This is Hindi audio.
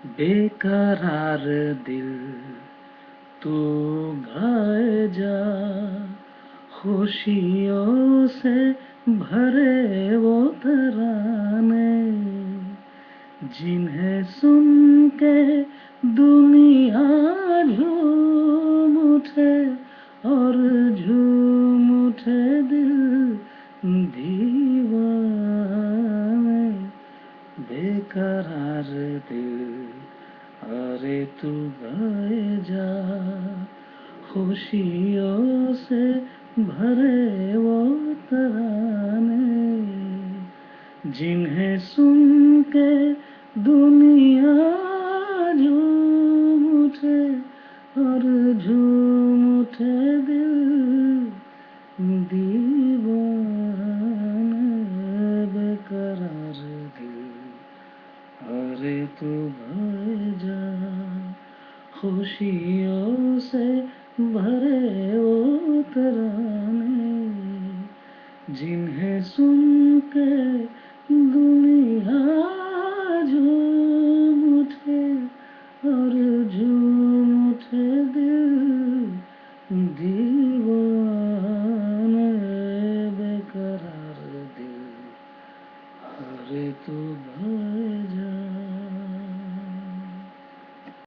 बेकरार दिल तू गाए जा, खुशियों से भरे वो तराने, जिन्हें सुन के दुनिया झूम उठे और झूम उठे दिल दीवाने। बेकरार दिल अरे तू गाए जा, खुशियों से भरे वो तराने, जिन्हें सुन के दुनिया झूम उठे और झूम उठे दिल दीवाना। बेकरार दिल अरे तू गाए जा, खुशियों से भरे वो तराने, जिन्हें सुन के